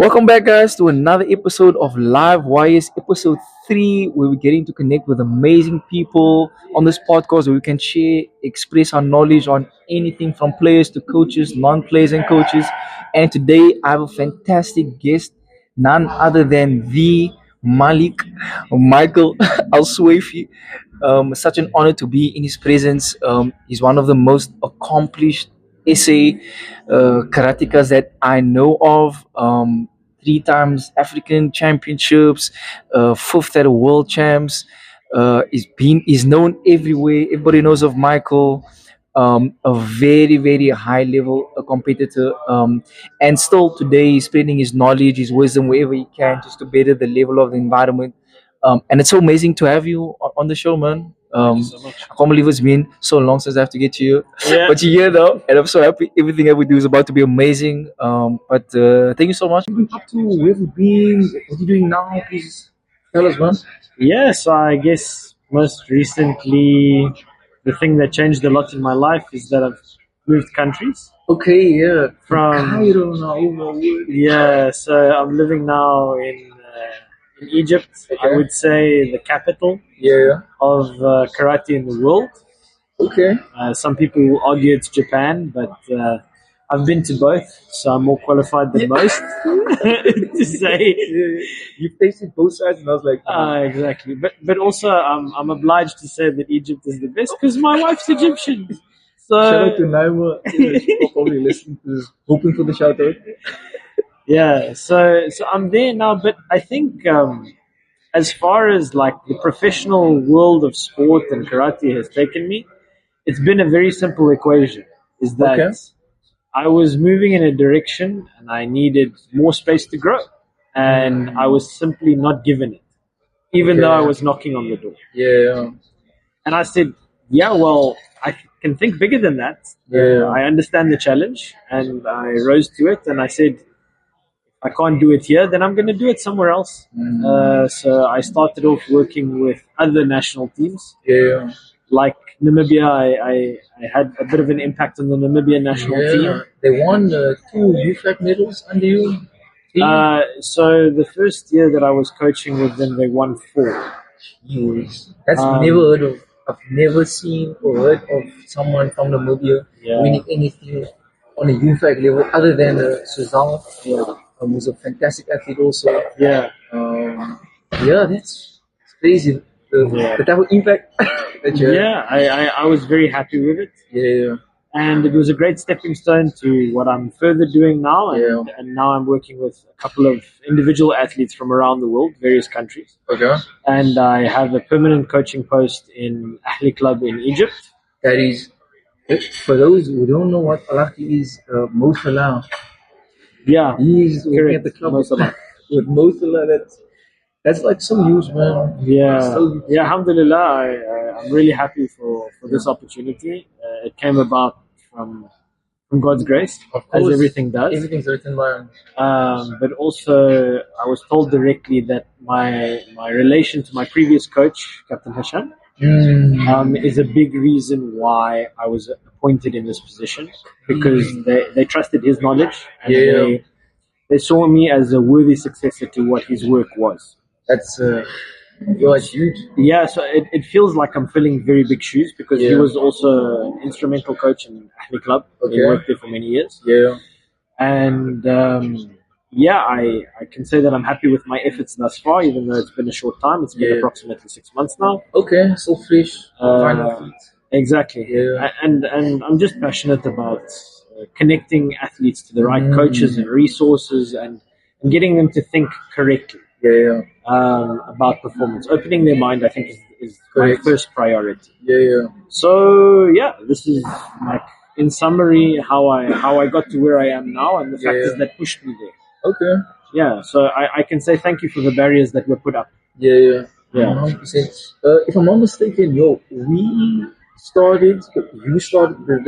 Welcome back, guys, to another episode of Live Wires, episode 3, where we're getting to connect with amazing people on this podcast where we can share, express our knowledge on anything from players to coaches, non players, and coaches. And today, I have a fantastic guest, none other than the Malik Michael Al Swaifi. Such an honor to be in his presence. He's one of the most accomplished SA karatekas that I know of. Three times African championships, fifth at the world champs. He's known everywhere. Everybody knows of Michael. A very high level competitor, and still today he's spreading his knowledge, his wisdom wherever he can, just to better the level of the environment. And it's so amazing to have you on the show, man. Thank you so much. I can't believe it's been so long since I have to get to you. Yeah. But you're here though, and I'm so happy. Everything that we do is about to be amazing. But thank you so much. What have you been up to? Where have you been? What are you doing now? Please tell us, man. Yes, I guess most recently, the thing that changed a lot in my life is that I've moved countries. Okay, yeah. From Cairo now. Oh my word. Yeah, so I'm living now in Egypt. I Okay. would say the capital Yeah. of karate in the world. Okay. Some people will argue it's Japan, but I've been to both, so I'm more qualified than most to say. You tasted both sides, and I was like, Exactly, but also I'm obliged to say that Egypt is the best because my wife's Egyptian. So shout out to Naima. She'll probably listen to this, hoping for the shout out. yeah, so I'm there now. But I think as far as like the professional world of sport and karate has taken me, it's been a very simple equation. Is that Okay. I was moving in a direction and I needed more space to grow, and I was simply not given it, even though I Okay. was knocking on the door. Yeah. And I said, yeah, well, I can think bigger than that. Yeah. I understand the challenge, and I rose to it. And I said, I can't do it here, then I'm going to do it somewhere else. So I started off working with other national teams. Yeah. Like Namibia, I had a bit of an impact on the Namibian national team. They won two UFAC medals under you. So the first year that I was coaching with them, they won 4. Jeez. That's Um, never heard of. I've never seen or heard of someone from Namibia Yeah. winning anything on a UFAC level other than Suzanne, Yeah. who's a fantastic athlete also. Yeah. Yeah, that's crazy. Yeah. The type of impact that you had. Yeah, I was very happy with it. Yeah. And it was a great stepping stone to what I'm further doing now. And now I'm working with a couple of individual athletes from around the world, various countries. Okay. And I have a permanent coaching post in Ahli Club in Egypt. That is, for those who don't know what Alaki is, Mo Salah. Yeah, He's working at the correct. club Mo Salah. with Mo Salah. That's like some news, man. Yeah, So- yeah. Alhamdulillah, I'm really happy for this opportunity. It came about from God's grace, Of as course, everything does. Everything's written by. But also, I was told directly that my relation to my previous coach, Captain Hasham, is a big reason why I was appointed in this position, because they trusted his knowledge, and Yeah. they saw me as a worthy successor to what his work was. That's it's huge. Yeah, so it feels like I'm filling very big shoes, because he Yeah. was also an instrumental coach in Ahli Club. He Okay. worked there for many years. Yeah. And I can say that I'm happy with my efforts thus far, even though it's been a short time. It's been Yeah. approximately 6 months now. Okay, so fresh. Final Uh, feet. Exactly. Yeah. And I'm just passionate about connecting athletes to the right coaches and resources, and getting them to think correctly Yeah. about performance. Opening their mind, I think, is my Correct. first priority. Yeah. So yeah, this is like, in summary, how I got to where I am now, and the factors Yeah. that pushed me there. Okay. Yeah, so I can say thank you for the barriers that were put up. Yeah. Yeah. 100%. If I'm not mistaken, you started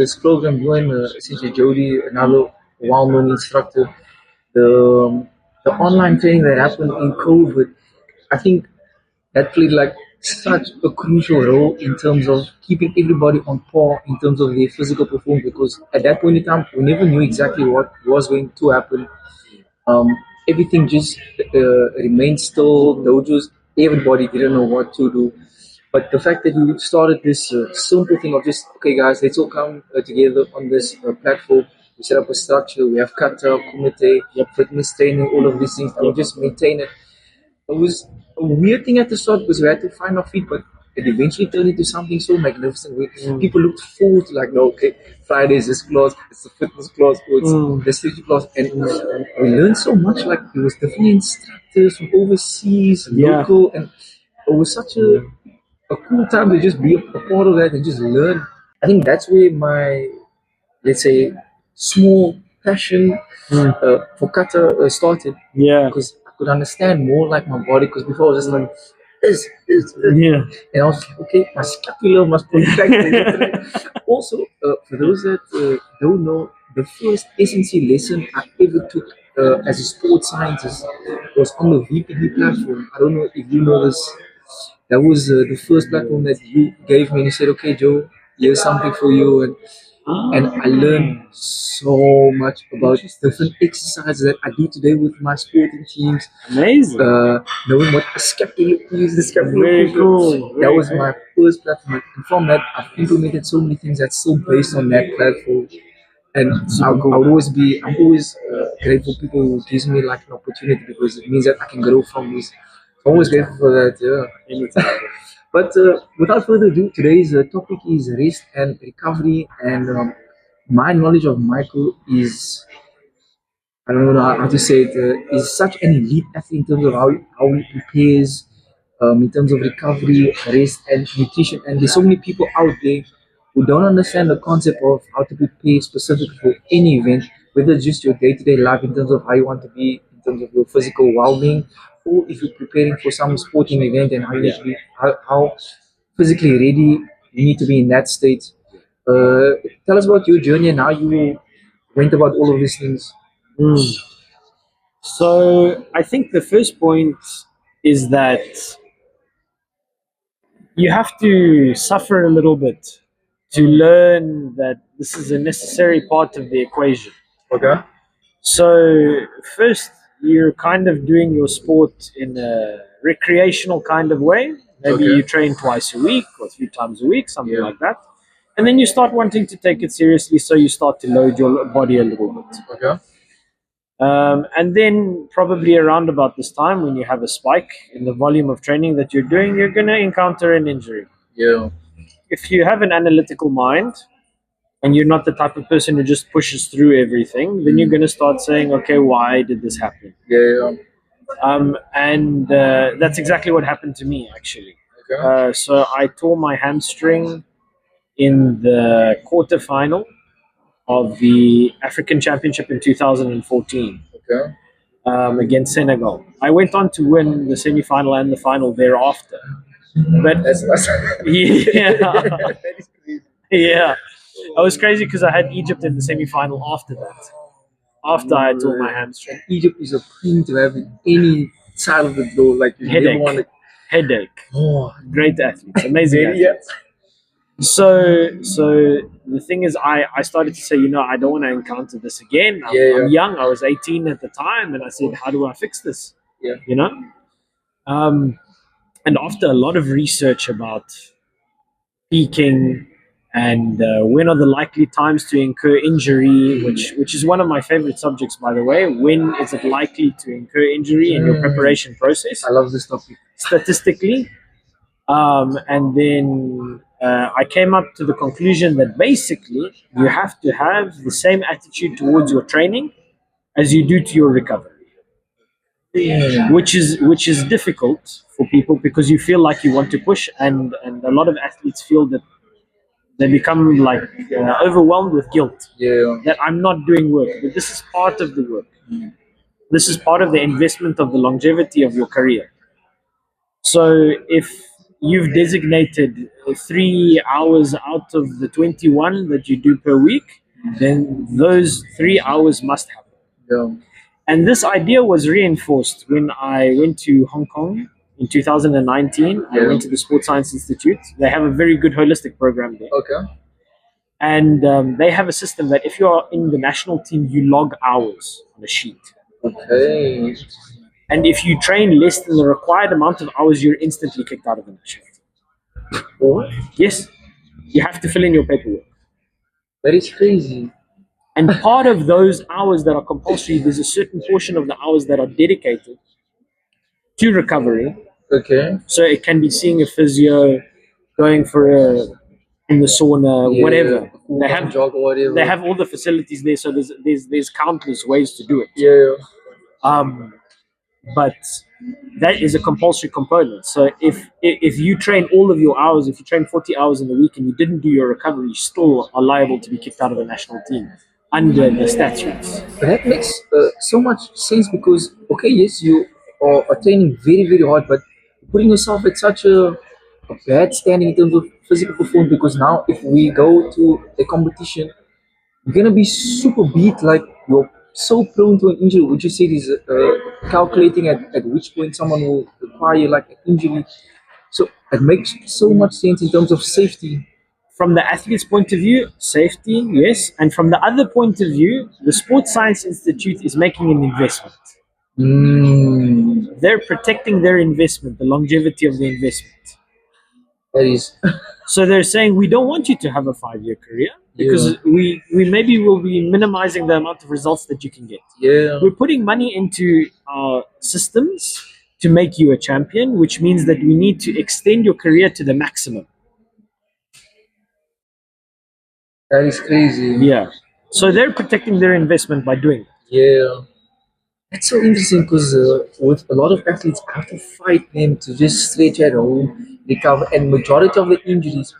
this program, you and CJ Jody, another well-known instructor. The online training that happened in COVID, I think that played like such a crucial role in terms of keeping everybody on par in terms of their physical performance, because at that point in time we never knew exactly what was going to happen. everything just remained still. Dojos, everybody didn't know what to do. But the fact that you started this simple thing of just, okay, guys, let's all come together on this platform. We set up a structure. We have kata, kumite, fitness training, all of these things. And we just maintain it. It was a weird thing at the start because we had to find our feet, but it eventually turned into something so magnificent. People looked forward to, like, no, okay, Friday is this class, it's a fitness class, or it's this teacher class, and we learned so much. Like, there was different instructors from overseas, local, and it was such a cool time to just be a part of that and just learn. I think that's where my, let's say, small passion for kata started, Yeah. because I could understand more like my body. Because before I was just like, Yeah. and I was like, okay, my scapula must contract. Also, for those that don't know, the first SNC lesson I ever took as a sports scientist was on the VPD platform. I don't know if you know this. That was the first platform that you gave me, and you said, okay, Joe, here's something for you. And I learned so much about different exercises that I do today with my sporting teams. Amazing. Knowing what the scapular is, the scapular Very push-up. cool. That was my first platform. And from that, I've implemented so many things that's still based on that platform. And I would always be, I'm always grateful people who gives me like an opportunity, because it means that I can grow from this. I'm always grateful for that. Yeah. But without further ado, today's topic is rest and recovery. And my knowledge of Michael is, I don't know how to say it, is such an elite athlete in terms of how he prepares, in terms of recovery, rest, and nutrition. And there's so many people out there who don't understand the concept of how to prepare specifically for any event, whether it's just your day to day life in terms of how you want to be, in terms of your physical well being, or if you're preparing for some sporting event and how you need to be, how physically ready you need to be in that state. Uh, Tell us about your journey and how you went about all of these things. Mm. So I think the first point is that you have to suffer a little bit to learn that this is a necessary part of the equation. Okay. So first, you're kind of doing your sport in a recreational kind of way. Maybe Okay. you train twice a week or 3 times a week, something Yeah. like that. And then you start wanting to take it seriously, so you start to load your body a little bit. Okay. And then probably around about this time, when you have a spike in the volume of training that you're doing, you're going to encounter an injury. Yeah. If you have an analytical mind and you're not the type of person who just pushes through everything, then you're going to start saying, okay, why did this happen? Yeah. And that's exactly what happened to me, actually. Okay. So I tore my hamstring in the quarterfinal of the African Championship in 2014. Okay. Against Senegal. I went on to win the semi-final and the final thereafter. But That's yeah, that is crazy. yeah, I was crazy because I had Egypt in the semi-final after that. After I tore my hamstring, Egypt is a pain to have in any side of the door. Like, you never want to. headache. Oh, Great athletes, amazing yeah. athletes. So the thing is, I started to say, I don't want to encounter this again. I'm young. I was 18 at the time, and I said, how do I fix this? Yeah. You know. And after a lot of research about peaking and when are the likely times to incur injury, which is one of my favorite subjects, by the way. When is it likely to incur injury in your preparation process? I love this topic. Statistically. And then I came up to the conclusion that basically you have to have the same attitude towards your training as you do to your recovery. Yeah. Which is difficult for people because you feel like you want to push, and a lot of athletes feel that they become like overwhelmed with guilt Yeah. that I'm not doing work, but this is part of the work. This is part of the investment of the longevity of your career. So if you've designated 3 hours out of the 21 that you do per week, then those 3 hours must happen. Yeah. And this idea was reinforced when I went to Hong Kong in 2019. I went to the Sports Science Institute. They have a very good holistic program there. Okay. And they have a system that if you're in the national team, you log hours on a sheet. Okay. And if you train less than the required amount of hours, you're instantly kicked out of the national team. What? Yes, you have to fill in your paperwork. That is crazy. And part of those hours that are compulsory, there's a certain portion of the hours that are dedicated to recovery. Okay. So it can be seeing a physio, going for a in the sauna, Yeah. whatever. They have jog or whatever. They have all the facilities there, so there's countless ways to do it. Yeah. Um, but that is a compulsory component. So if you train all of your hours, if you train 40 hours in the week and you didn't do your recovery, you still are liable to be kicked out of the national team under the statutes. But that makes so much sense because okay, yes, you are training very very hard, but putting yourself at such a bad standing in terms of physical performance because now if we go to a competition, you're gonna be super beat. Like you're so prone to an injury. Would you say is calculating at which point someone will require like an injury? So it makes so much sense in terms of safety. From the athlete's point of view, safety, yes. And from the other point of view, the Sports Science Institute is making an investment. Mm, They're protecting their investment, the longevity of the investment. that is, So they're saying we don't want you to have a 5-year career because yeah, we maybe will be minimizing the amount of results that you can get. yeah, We're putting money into our systems to make you a champion, which means that we need to extend your career to the maximum. that is crazy. Yeah. So they're protecting their investment by doing it. Yeah. It's so interesting because with a lot of athletes, I have to fight them to just stretch at home, recover, and majority of the injuries,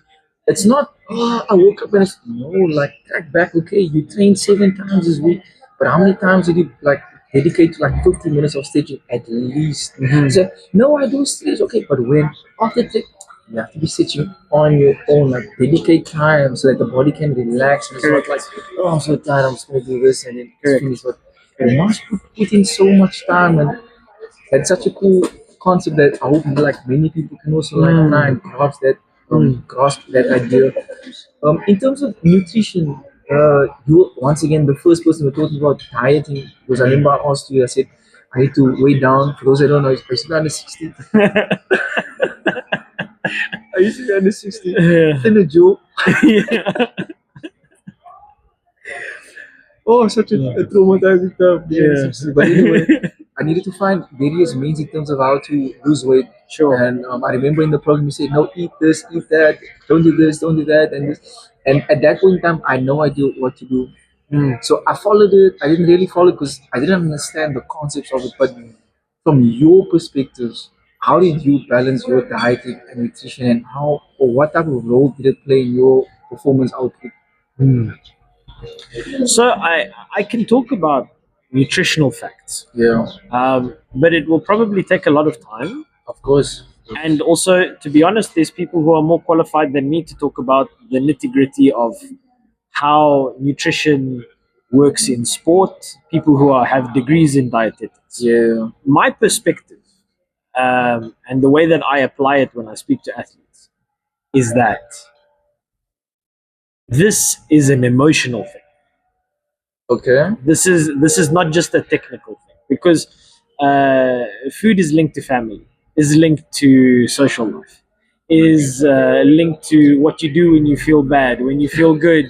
it's not. Oh, I woke up and it's no, like track back. Okay, you train 7 times this week, but how many times did you like dedicate to like 50 minutes of stretching at least? So no, I do stretch. Okay, but when after the you have to be stretching on your own, like dedicate time so that the body can relax. And it's not like, oh, I'm so tired, I'm just gonna do this and then it's finished. But you must put in so much time, and that's such a cool concept that I hope like many people can also like try and grasp that idea. In terms of nutrition, you were once again the first person who talking about dieting because I remember I asked you. I said I need to weigh down. For those that don't know, I used to be under 60. I used to be under 60. Yeah. Thin a Joe. Yeah. Oh, such a traumatizing time. Yeah. But anyway, I needed to find various means in terms of how to lose weight. Sure. And I remember in the program you said, no, eat this, eat that, don't do this, don't do that, and this. And at that point in time, I had no idea what to do. So I followed it. I didn't really follow it because I didn't understand the concepts of it. But from your perspective, how did you balance your diet and nutrition, and how or what type of role did it play in your performance output? So I can talk about nutritional facts, Yeah, but it will probably take a lot of time. of course. And also, to be honest, there's people who are more qualified than me to talk about the nitty gritty of how nutrition works in sport. People who have degrees in dietetics. Yeah, My perspective, and the way that I apply it when I speak to athletes, is that this is an emotional thing. okay. This is not just a technical thing because food is linked to family, is linked to social life, is linked to what you do when you feel bad, when you feel good,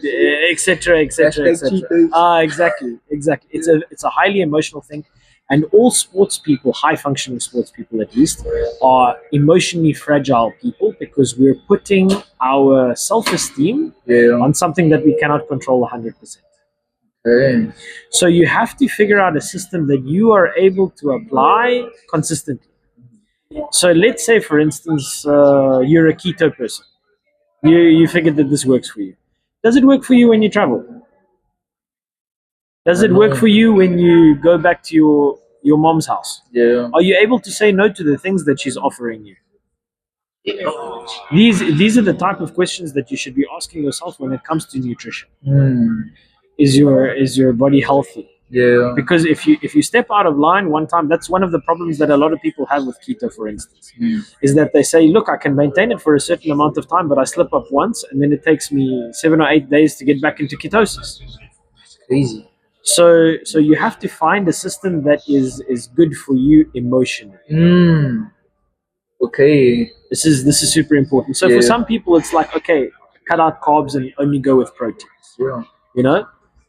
etc., etc., Hashtag cheat etc. days. Exactly. It's a highly emotional thing, and all sports people, high functioning sports people at least, are emotionally fragile people because we're putting our self esteem Yeah. on something that we cannot control 100%. Okay. So you have to figure out a system that you are able to apply consistently. So let's say, for instance, you're a keto person. You figured that this works for you. Does it work for you when you travel? Does it work for you when you go back to your mom's house? Yeah. Are you able to say no to the things that she's offering you? These are the type of questions that you should be asking yourself when it comes to nutrition. Is your body healthy? Yeah. Because if you step out of line one time, that's one of the problems that a lot of people have with keto, for instance, is that they say, look, I can maintain it for a certain amount of time, but I slip up once and then it takes me 7 or 8 days to get back into ketosis. Crazy. So you have to find a system that is good for you emotionally. Okay. This is super important. So for Yeah. some people, it's like, okay, cut out carbs and only go with proteins. Yeah. You know,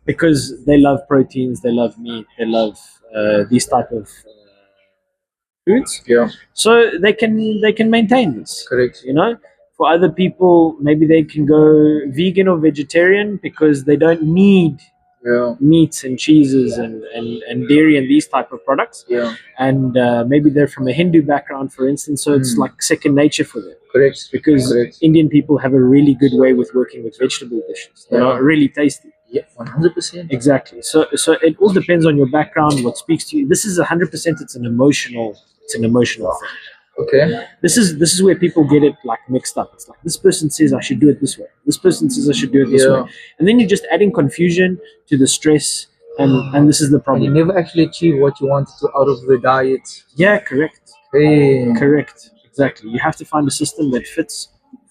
because they love proteins, they love meat, they love these type of foods. Yeah. So they can maintain this. Correct. You know, for other people, maybe they can go vegan or vegetarian because they don't need Yeah. meats and cheeses and dairy and these type of products. Yeah. And maybe they're from a Hindu background, for instance, so it's like second nature for them. Correct. Because Correct. Indian people have a really good way with working with vegetable dishes that are really tasty. Yeah. 100%. Exactly. So it all depends on your background, what speaks to you. This is 100%. It's an emotional thing. Okay. This is where people get it like mixed up. It's like this person says I should do it this way. This person says I should do it this way, and then you're just adding confusion to the stress, and this is the And you problem. never actually achieve what you wanted to out of the diet. Yeah, correct. Hey. Correct. Exactly. You have to find a system that fits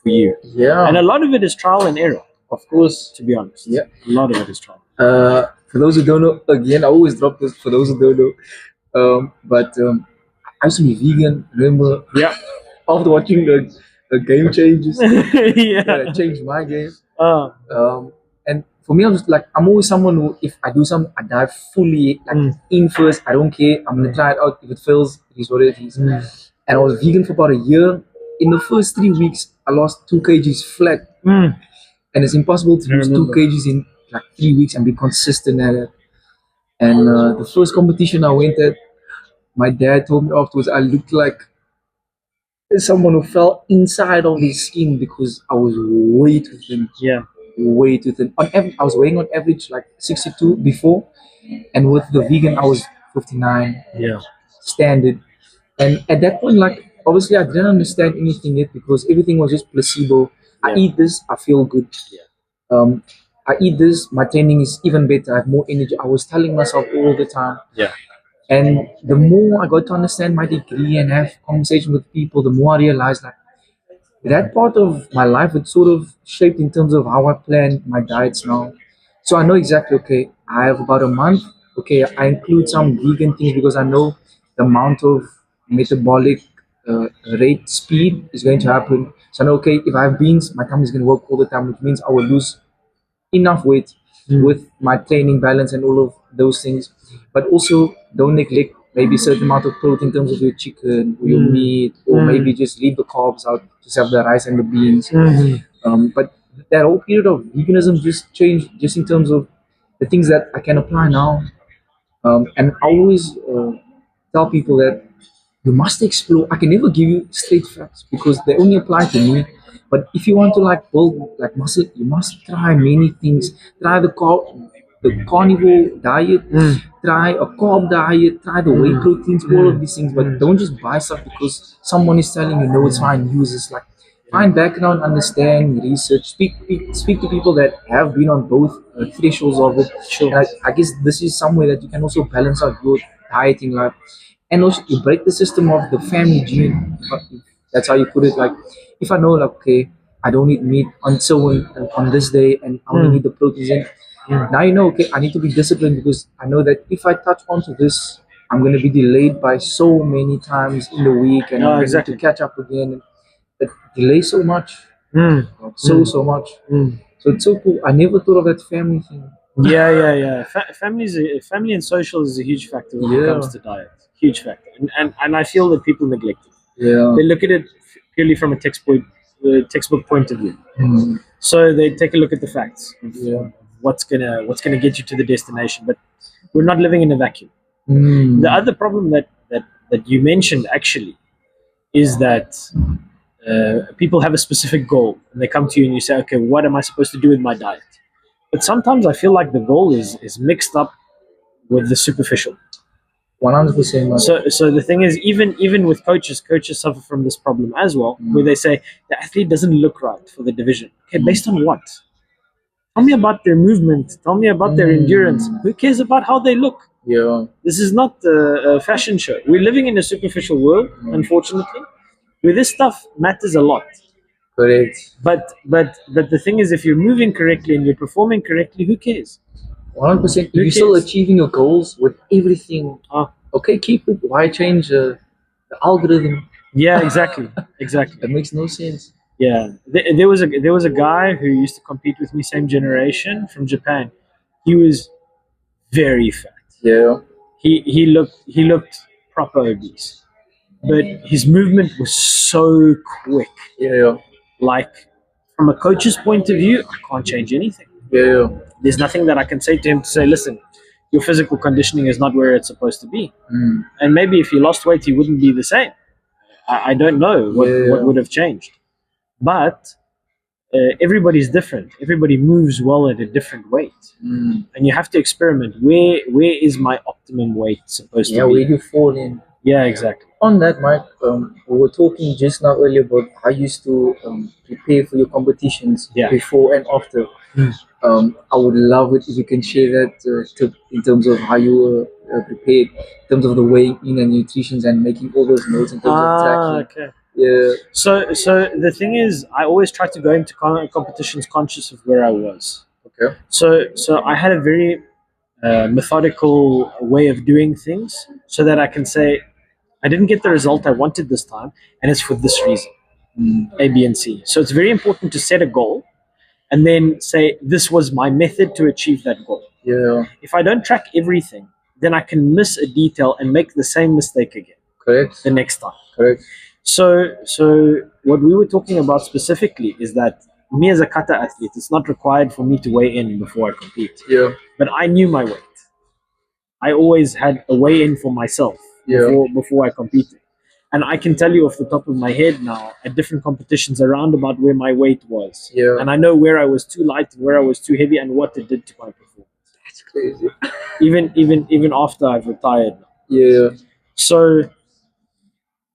for you, Yeah. and a lot of it is trial and error. Of course. To be honest, Yeah. a lot of it is trial. For those who don't know, again, I always drop this for those who don't know. But I used to be vegan. Remember, Yeah. after watching the game changes, Yeah. it changed my game. Uh, And for me, I was like, I'm always someone who, if I do something, I dive fully, like in first. I don't care. I'm gonna try it out. If it fails, it is what it is. And I was vegan for about a year. In the first 3 weeks, I lost 2 kgs flat, and it's impossible to lose 2 kgs in like 3 weeks and be consistent at it. And the first competition I went at, my dad told me afterwards I looked like someone who fell inside of his skin because I was way too thin. yeah. Way too thin. I was weighing on average like 62 before, and with the vegan, I was 59 Yeah. standard. And at that point, like obviously, I didn't understand anything yet because everything was just placebo. I Yeah. eat this, I feel good. Um, I eat this, my training is even better. I have more energy. I was telling myself all the time. Yeah. And the more I got to understand my degree and have conversation with people, the more I realized like that part of my life it's sort of shaped in terms of how I plan my diets now. So I know exactly, okay, I have about a month. Okay, I include some vegan things because I know the amount of metabolic rate speed is going to happen. So I know, okay, if I have beans, my tummy is going to work all the time, which means I will lose enough weight with my training balance and all of those things. But also don't neglect maybe a certain amount of protein in terms of your chicken or your meat, or maybe just leave the carbs out, just have the rice and the beans. But that whole period of veganism just changed just in terms of the things that I can apply now. And I always tell people that you must explore. I can never give you straight facts because they only apply to me. But if you want to like build like muscle, you must try many things. Try the carnivore diet, try a carb diet, try the whey proteins, all of these things. But don't just buy stuff because someone is telling you no, it's fine. Use this. Like find background, understand, research, speak to people that have been on both thresholds of it. Sure. And I guess this is somewhere that you can also balance out your dieting life, and also you break the system of the family gene. That's how you put it. Like if I know, like, okay, I don't eat meat until on this day, and I only need the proteins in. Now you know, okay, I need to be disciplined because I know that if I touch onto this, I'm going to be delayed by so many times in the week, and I'm going to need to catch up again. It delays so much, so much. So it's so cool. I never thought of that family thing. Yeah. Family and social is a huge factor when it comes to diet. Huge factor, and I feel that people neglect it. Yeah. They look at it purely from a textbook point of view. So they take a look at the facts of what's gonna get you to the destination. But we're not living in a vacuum. The other problem that you mentioned actually is that people have a specific goal and they come to you and you say, okay, what am I supposed to do with my diet? But sometimes I feel like the goal is mixed up with the superficial. 100%. So the thing is, even with coaches suffer from this problem as well, where they say the athlete doesn't look right for the division. Okay, based on what? Tell me about their movement. Tell me about their endurance. Who cares about how they look? Yeah. This is not a fashion show. We're living in a superficial world, unfortunately, where this stuff matters a lot. Correct. But the thing is, if you're moving correctly and you're performing correctly, who cares? 100%. If Who you're still cares? achieving your goals with everything, Ah, okay, keep it. Why change the algorithm? yeah, exactly, exactly. That makes no sense. Yeah, there was a guy who used to compete with me, same generation from Japan. He was very fat. Yeah, He looked proper obese, but his movement was so quick. yeah, Like from a coach's point of view, I can't change anything. yeah. There's nothing that I can say to him to say, listen, your physical conditioning is not where it's supposed to be. Mm. And maybe if he lost weight, he wouldn't be the same. I don't know what Yeah, would have changed. But everybody's different. Everybody moves well at a different weight. mm. And you have to experiment. Where is my optimum weight supposed Yeah. to Where be? do you fall in? Yeah, exactly. On that, Mike, we were talking just now earlier about how you used to prepare for your competitions Yeah. before and after. I would love it if you can share that tip in terms of how you were prepared, in terms of the weighing in and nutrition and making all those notes in terms of Ah, tracking. okay. Yeah, So the thing is, I always try to go into competitions conscious of where I was. okay. So I had a very methodical way of doing things, so that I can say I didn't get the result I wanted this time, and it's for this reason, Mm. A, B, and C. So it's very important to set a goal and then say this was my method to achieve that goal. Yeah, If I don't track everything, then I can miss a detail and make the same mistake again correct, the next time. correct. So what we were talking about specifically is that me as a kata athlete, it's not required for me to weigh in before I compete. Yeah, But I knew my weight. I always had a weigh in for myself yeah, before I competed. And I can tell you off the top of my head now at different competitions around about where my weight was. yeah. And I know where I was too light, where I was too heavy, and what it did to my performance. That's crazy. Even after I've retired now. Yeah, So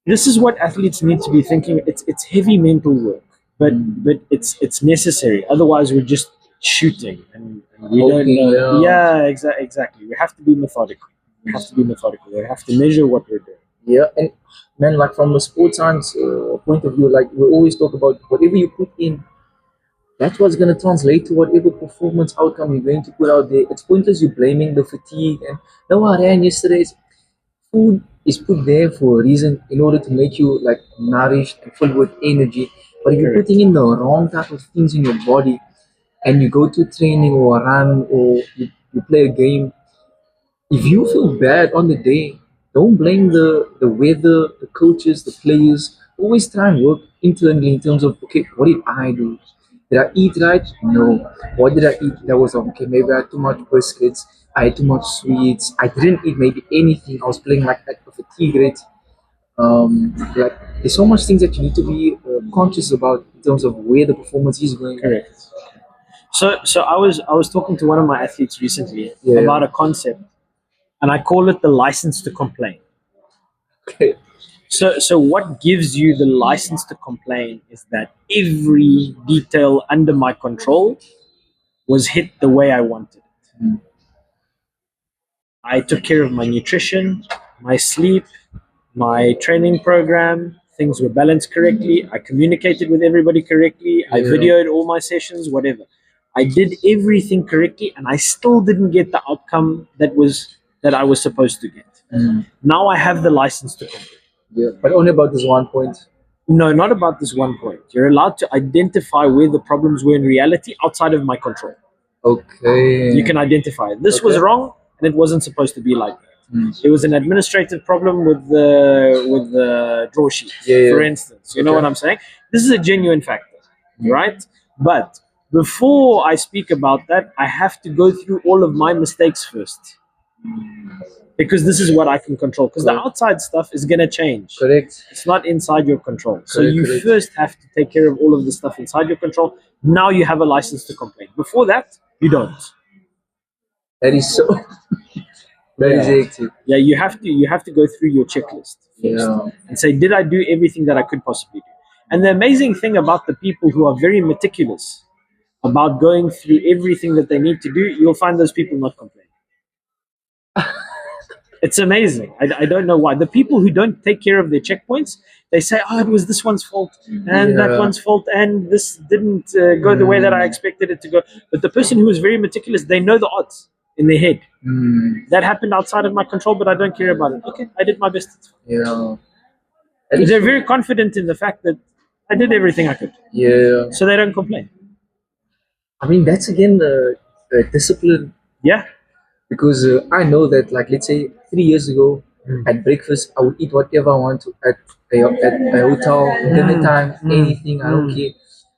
this is what athletes need to be thinking. It's heavy mental work, but it's necessary. Otherwise, we're just shooting and we don't hoping. know. Yeah, Yeah, exactly. We have to be methodical. We have to be methodical. We have to measure what we're doing. yeah. And man, like from a sports science point of view, like we always talk about whatever you put in, that's what's going to translate to whatever performance outcome you're going to put out there. It's pointless you blaming the fatigue and no, I ran yesterday. Food is put there for a reason in order to make you like nourished and filled with energy. But if you're Correct. putting in the wrong type of things in your body and you go to training or a run or you play a game, if you feel bad on the day, don't blame the weather, the coaches, the players. Always try and work internally in terms of okay, what did I do? Did I eat right? No. What did I eat that was wrong? Okay, maybe I had too much biscuits, I had too much sweets, I didn't eat maybe anything, I was playing like at a fatigue rate. Like there's so much things that you need to be conscious about in terms of where the performance is going. Correct. So I was talking to one of my athletes recently Yeah. about a concept, and I call it the license to complain. Okay. So what gives you the license to complain is that every detail under my control was hit the way I wanted. Mm. I took care of my nutrition, my sleep, my training program. Things were balanced correctly. I communicated with everybody correctly. I Yeah. videoed all my sessions, whatever. I did everything correctly, and I still didn't get the outcome that I was supposed to get. Mm. Now I have the license to complain. Yeah, but only about this one point. No, not about this one point. You're allowed to identify where the problems were in reality outside of my control. Okay. You can identify it. This was Okay. wrong, and it wasn't supposed to be like that. Mm. There was an administrative problem with the draw sheet, Yeah, for yeah. instance. You know Okay. what I'm saying? This is a genuine factor, right? But before I speak about that, I have to go through all of my mistakes first, because this is what I can control. Because the Correct. outside stuff is gonna change. Correct. It's not inside your control. So Correct, you correct. first have to take care of all of the stuff inside your control. Now you have a license to complain. Before that, you don't. That is so. That is Yeah. active. Yeah, you have to go through your checklist first Yeah. and say, did I do everything that I could possibly do? And the amazing thing about the people who are very meticulous about going through everything that they need to do, you'll find those people not complaining. It's amazing. I don't know why. The people who don't take care of their checkpoints, they say, oh, it was this one's fault and that Yeah. one's fault, and this didn't go the way that I expected it to go. But the person who is very meticulous, they know the odds. in their head. Mm. That happened outside of my control, but I don't care about it. Okay, I did my best. Yeah. They're very confident in the fact that I did everything I could, Yeah. so they don't complain. I mean, that's again the discipline, Yeah. because I know that, like, let's say 3 years ago, at breakfast, I would eat whatever I want to at a hotel, dinner time, anything, I don't care.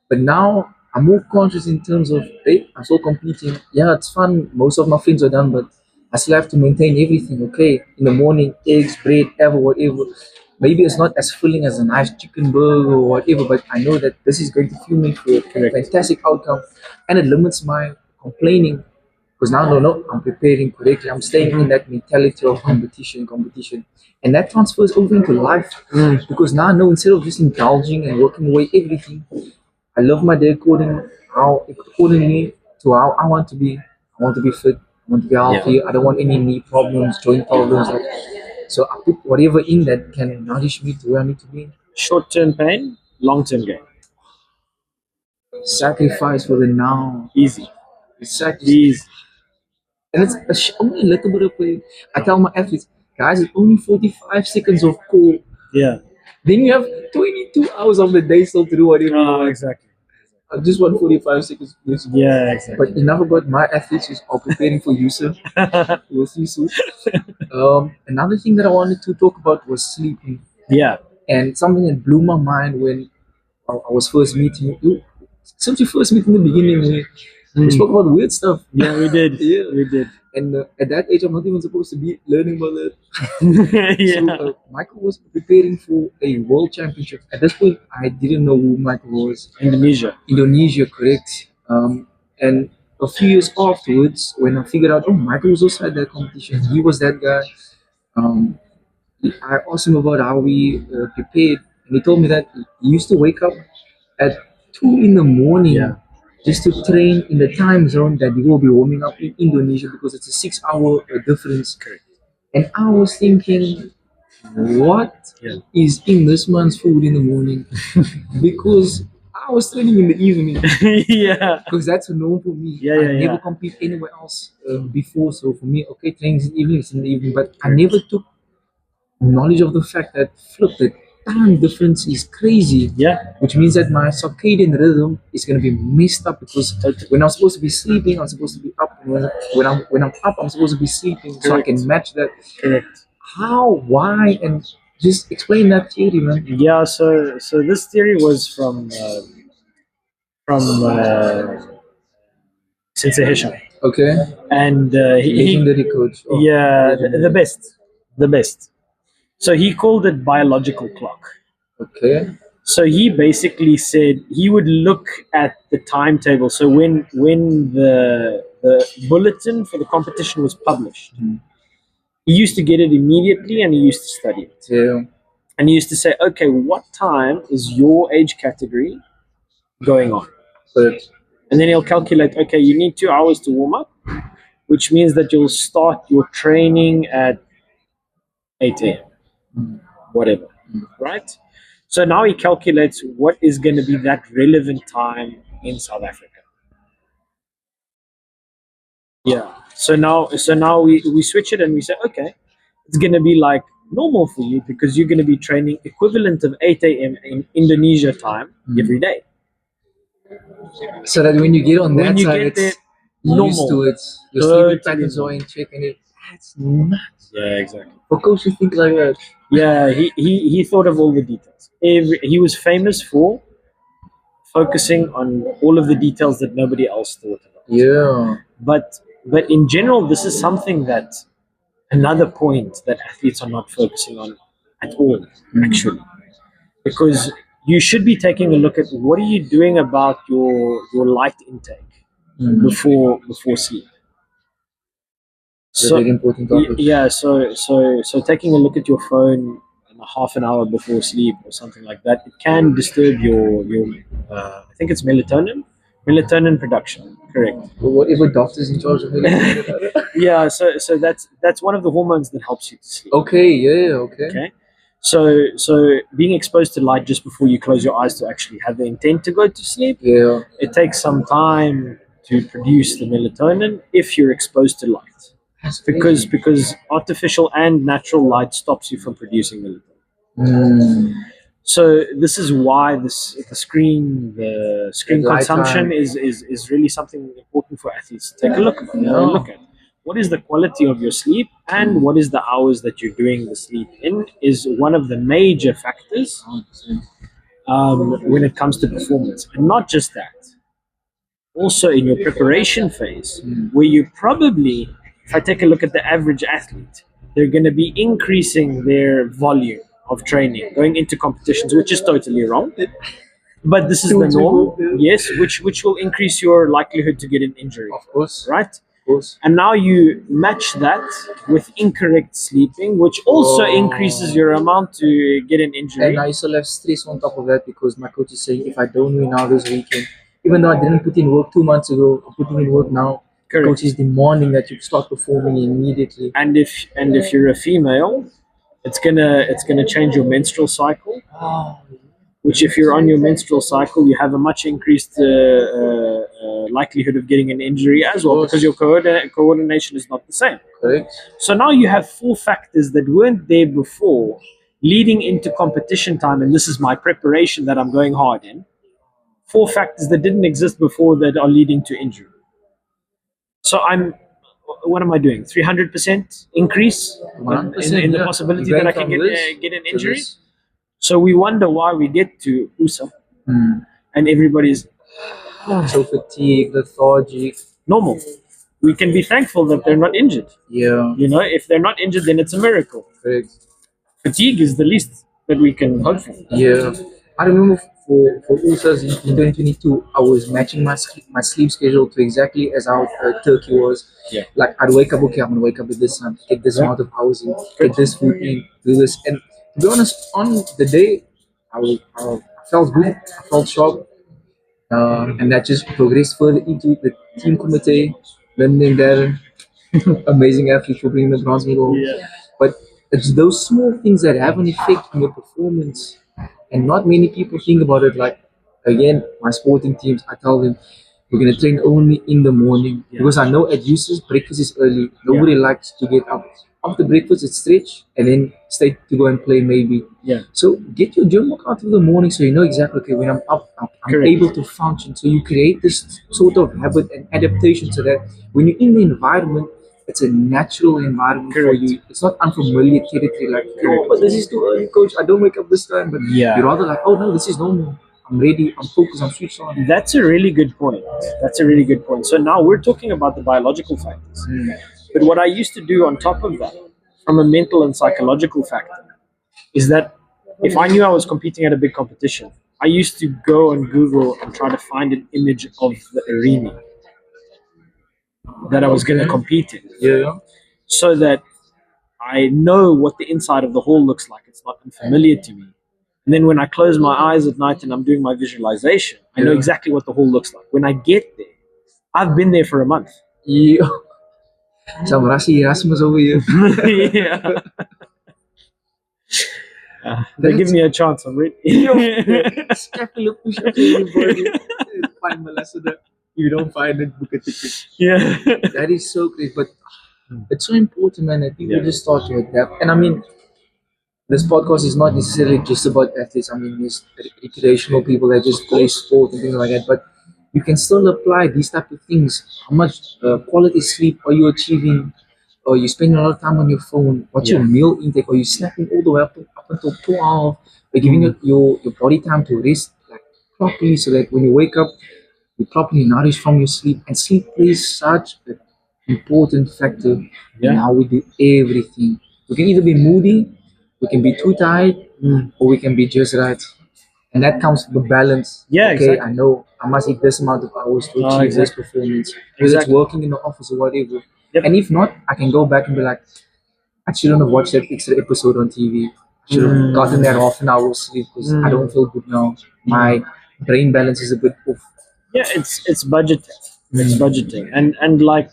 But now I'm more conscious in terms of, hey, I'm still competing. Yeah, it's fun. Most of my things are done, but I still have to maintain everything. Okay, in the morning, eggs, bread, ever, whatever. Maybe it's not as filling as a nice chicken burger or whatever, but I know that this is going to fuel me for a fantastic outcome, and it limits my complaining, because now, no, I'm preparing correctly. I'm staying in that mentality of competition, and that transfers over into life. Because now I know, instead of just indulging and working away everything, I love my day accordingly to how I want to be. I want to be fit. I want to be healthy. I don't want any knee problems, joint problems. So I put whatever in that can nourish me to where I need to be. Short-term pain, long-term gain. Sacrifice for the now. Easy. Easy. And it's only a little bit of pain. I tell my athletes, guys, it's only 45 seconds of core. Yeah. Then you have 22 hours of the day still to do whatever you want. Exactly. I just want 45 seconds. Please. Yeah, exactly. But enough about my athletes who are preparing for you, sir. We'll see soon. Another thing that I wanted to talk about was sleeping. Yeah. And something that blew my mind when I was first meeting you. Since you first met in the beginning, we spoke about weird stuff. Yeah, we did. Yeah. We did. And at that age, I'm not even supposed to be learning about that. Yeah. So Michael was preparing for a world championship. At this point, I didn't know who Michael was. Indonesia, correct. And a few years afterwards, when I figured out, oh, Michael was also at that competition. He was that guy. Um, I asked him about how we prepared, and he told me that he used to wake up at 2 in the morning, just to train in the time zone that he will be warming up in Indonesia, because it's a 6 hour difference. Correct. And I was thinking, what is in this man's food in the morning? Because I was training in the evening. Yeah. Because that's normal for me. Yeah, I never compete anywhere else before. So for me, okay, training is in the evening, it's in the evening. But I never took knowledge of the fact that, flip, the time difference is crazy. Yeah. Which means that my circadian rhythm is going to be messed up, because when I'm supposed to be sleeping, I'm supposed to be up. When I'm up, I'm supposed to be sleeping. So I can match that. Correct. How? Why? And just explain that theory, man. Yeah. So this theory was from Sensei Hisham. Okay. And Legendary coach. Oh, yeah, legendary. the best. So he called it biological clock. Okay. So he basically said he would look at the timetable. So when the bulletin for the competition was published, he used to get it immediately and he used to study it. Yeah. And he used to say, okay, what time is your age category going on? But And then he'll calculate, okay, you need 2 hours to warm up, which means that you'll start your training at 8 a.m., whatever, right? So now he calculates what is going to be that relevant time in South Africa. Yeah. So now we switch it and we say, okay, it's going to be like normal for you because you're going to be training equivalent of 8 a.m. in Indonesia time every day. So that when you get on When that you side, get it's there, used to normal. it. Your sleeping patterns are in check, and that's nuts. Yeah, exactly. For coach to think like that. Yeah, he thought of all the details. He was famous for focusing on all of the details that nobody else thought about. Yeah. But in general, this is something that another point that athletes are not focusing on at all, actually, because you should be taking a look at what are you doing about your light intake before sleep. So, very important topic. Yeah, so taking a look at your phone a half an hour before sleep or something like that, it can disturb your I think it's melatonin production. Correct. Or whatever doctor's in charge of it. Yeah, so that's one of the hormones that helps you to sleep. Okay, yeah, okay. Okay. So being exposed to light just before you close your eyes to actually have the intent to go to sleep, Yeah. it takes some time to produce the melatonin if you're exposed to light. Because artificial and natural light stops you from producing melatonin. So this is why the screen Light consumption time. is really something important for athletes to take a look at. What is the quality of your sleep and what is the hours that you're doing the sleep in is one of the major factors when it comes to performance. And not just that, also in your preparation phase, where you probably, if I take a look at the average athlete, they're going to be increasing their volume of training going into competitions, which is totally wrong. But this is the norm, yes, which will increase your likelihood to get an injury, Of course. right? Of course. And now you match that with incorrect sleeping, which also increases your amount to get an injury. And I still have stress on top of that because my coach is saying if I don't win now this weekend, even though I didn't put in work 2 months ago, I'm putting in work now. Correct. Coach is demanding that you start performing immediately. And if you're a female, it's gonna change your menstrual cycle. Which, if you're on your menstrual cycle, you have a much increased likelihood of getting an injury as well because your coordination is not the same. Correct. So now you have 4 factors that weren't there before, leading into competition time, and this is my preparation that I'm going hard in. 4 factors that didn't exist before that are leading to injury. So what am I doing? 300% increase in the possibility that I can get an injury. So we wonder why we get to USA and everybody's so fatigued, lethargic. normal. We can be thankful that they're not injured. Yeah. You know, if they're not injured, then it's a miracle. Correct. Fatigue is the least that we can hope for. Yeah. I remember for USA's in 2022, I was matching my sleep schedule to exactly as how Turkey was. Yeah. Like I'd wake up, okay, I'm gonna wake up at this time, get this amount of hours in, get this food in, do this. And to be honest, on the day, I felt good, I felt sharp, and that just progressed further into the team committee, London, Darren, amazing athlete for bringing the bronze medal. Yeah. But it's those small things that have an effect on your performance, and not many people think about it. Like again, my sporting teams, I tell them we're gonna train only in the morning because I know at US's breakfast is early. Nobody likes to get up. After breakfast, it's stretch and then stay to go and play maybe. Yeah. So get your gym workout in the morning so you know exactly, okay, when I'm up, I'm Correct. able to function. So you create this sort of habit and adaptation so that when you're in the environment, it's a natural environment for Correct. you. It's not unfamiliar territory like, oh, but this is too early, coach. I don't wake up this time. But you're rather like, oh no, this is normal. I'm ready. I'm focused. I'm switched on. That's a really good point. That's a really good point. So now we're talking about the biological factors. But what I used to do on top of that, from a mental and psychological factor, is that if I knew I was competing at a big competition, I used to go on Google and try to find an image of the arena that I was going to compete in. Yeah. So that I know what the inside of the hall looks like. It's not unfamiliar to me. And then when I close my eyes at night and I'm doing my visualization, I know exactly what the hall looks like. When I get there, I've been there for a month. Yeah. Some Rasi Erasmus over here. Yeah. They give me a chance, I'm ready. Scapula push-ups everybody. Find Melissa that you don't find it, book a ticket. Yeah. That is so great, but it's so important, man. I think we just start to adapt. And I mean, this podcast is not necessarily just about athletes. I mean, there's recreational people that just play sport and things like that. But you can still apply these type of things. How much quality sleep are you achieving? Or you spending a lot of time on your phone? What's your meal intake? Are you snacking all the way up until 12? Are you giving your body time to rest like properly so that when you wake up, you're properly nourished from your sleep? And sleep plays such an important factor in how we do everything. We can either be moody, we can be too tired, or we can be just right. And that comes with the balance. Yeah, okay, exactly. I know I must eat this amount of hours to achieve this performance. Whether it's working in the office or whatever. Yep. And if not, I can go back and be like, I shouldn't have watched that extra episode on TV. I should have gotten that half an hour sleep because I don't feel good now. My brain balance is a bit off. Yeah, it's budgeting. It's budgeting. And like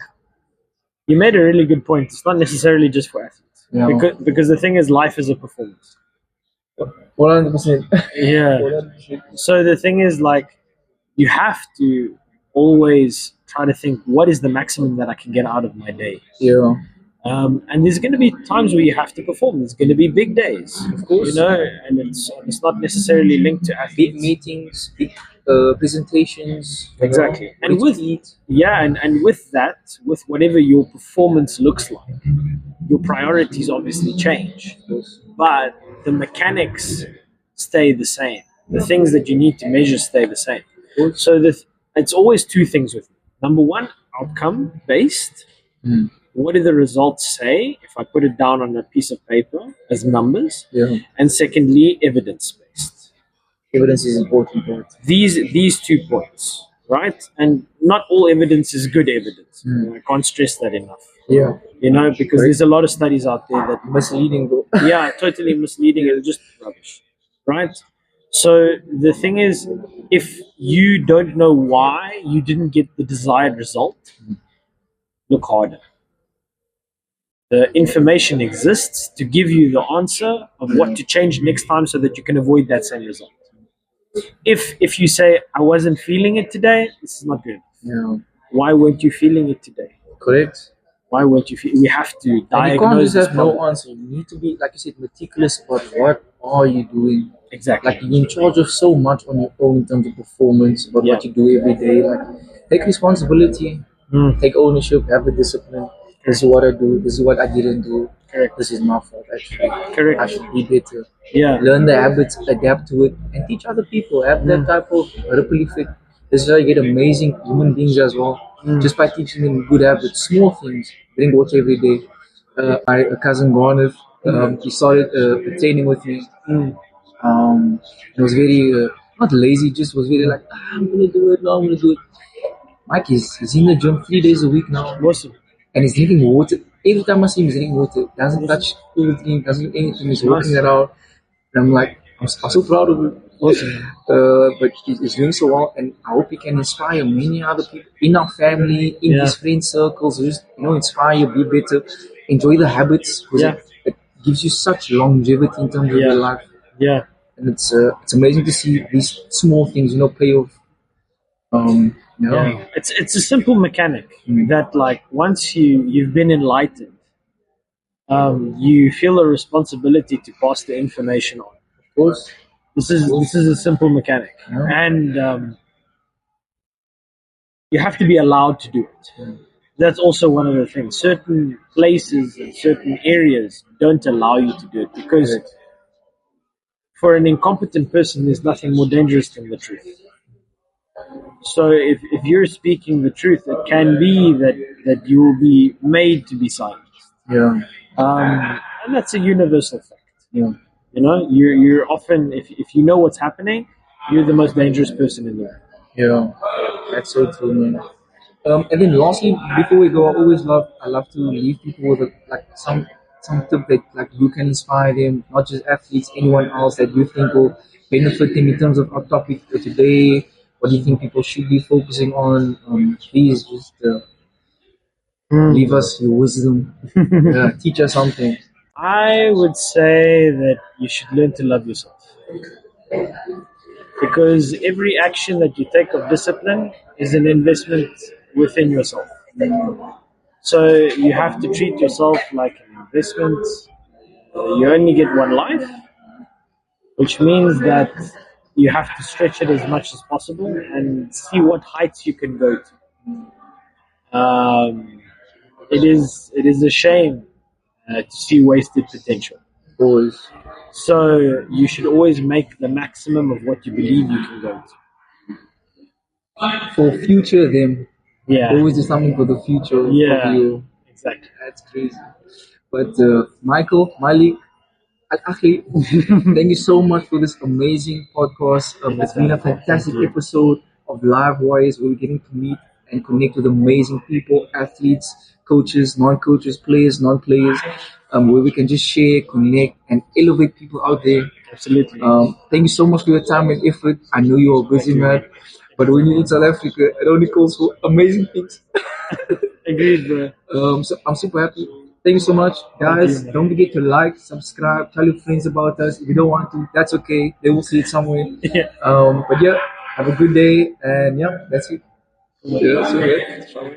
you made a really good point. It's not necessarily just for athletes. Yeah. Because the thing is life is a performance. 100%. Yeah. 100%. So the thing is like you have to always try to think, what is the maximum that I can get out of my day? Yeah. And there's going to be times where you have to perform. There's going to be big days, Of course. and it's not necessarily linked to Big athletes. meetings, big presentations. Exactly. And And with and with that, with whatever your performance looks like, your priorities obviously change, but the mechanics stay the same. The things that you need to measure stay the same. So it's always two things with me. Number one, outcome based. Mm. What do the results say if I put it down on a piece of paper as numbers? Yeah. And secondly, evidence based. Evidence is important, right? These 2 points, right? And not all evidence is good evidence. Mm. I can't stress that enough. Yeah. Because there's a lot of studies out there that Misleading, bro. totally misleading and just rubbish, right? So the thing is, if you don't know why you didn't get the desired result, look harder. The information exists to give you the answer of what to change next time so that you can avoid that same result. If you say, I wasn't feeling it today, this is not good. Yeah. Why weren't you feeling it today? Correct. Why weren't you feeling? We have to And you can't diagnose just this have no problem. answer. You need to be, like you said, meticulous about what are you doing. Exactly. Like you're in charge of so much on your own in terms of performance, about Yeah. what you do every day. Like take responsibility, take ownership, have the discipline. This is what I do. This is what I didn't do. Correct. This is my fault. Actually, Correct. I should be better. Yeah. Learn the habits, adapt to it, and teach other people. Have that type of ripple effect. This is how you get amazing human beings as well. Just by teaching them good habits, small things. Drink water every day. My cousin Garnet, he started training with me. He was very not lazy, just was very like, I'm gonna do it. No, I'm gonna do it. Mike is in the gym 3 days a week now, Awesome. and he's drinking water. Every time I see him, he's drinking water. Doesn't touch cool drink, doesn't do anything. He's walking around. And I'm like, I'm so proud of him. Awesome. But he's doing so well, and I hope he can inspire many other people in our family, in his friend circles. Just inspire, be better, enjoy the habits. Because it gives you such longevity in terms of your life. Yeah. And it's amazing to see these small things, pay off. It's a simple mechanic that, like, once you've been enlightened, you feel a responsibility to pass the information on. Of course, this is a simple mechanic, and you have to be allowed to do it. That's also one of the things. Certain places and certain areas don't allow you to do it because for an incompetent person, there's nothing more dangerous than the truth. So if you're speaking the truth, it can be that you will be made to be silenced. Yeah. And that's a universal fact. Yeah. You're often, if you know what's happening, you're the most dangerous person in the world. Yeah, that's so true, man. And then lastly, before we go, I love to leave people with some tip that like you can inspire them, not just athletes, anyone else that you think will benefit them in terms of our topic for today. What do you think people should be focusing on? Please just leave us your wisdom. Teach us something. I would say that you should learn to love yourself. Because every action that you take of discipline is an investment within yourself. So you have to treat yourself like an investment. You only get one life, which means that you have to stretch it as much as possible and see what heights you can go to. It is a shame to see wasted potential. Always. So you should always make the maximum of what you believe you can go to. For future them. Yeah. Always do something for the future of you. Exactly. That's crazy. But Michael, Malik, Al-Akhli, thank you so much for this amazing podcast. It's been a fantastic episode of Live Wires where we're getting to meet and connect with amazing people, athletes, coaches, non-coaches, players, non-players, where we can just share, connect, and elevate people out there. Absolutely. Thank you so much for your time and effort. I know you're a busy man, but when you're in South Africa, it only calls for amazing things. Agreed, bro. So I'm super happy. Thank you so much, guys. Don't forget to like, subscribe, tell your friends about us. If you don't want to, that's okay. They will see it somewhere. But yeah, have a good day, and yeah, that's it. Yeah, that's okay.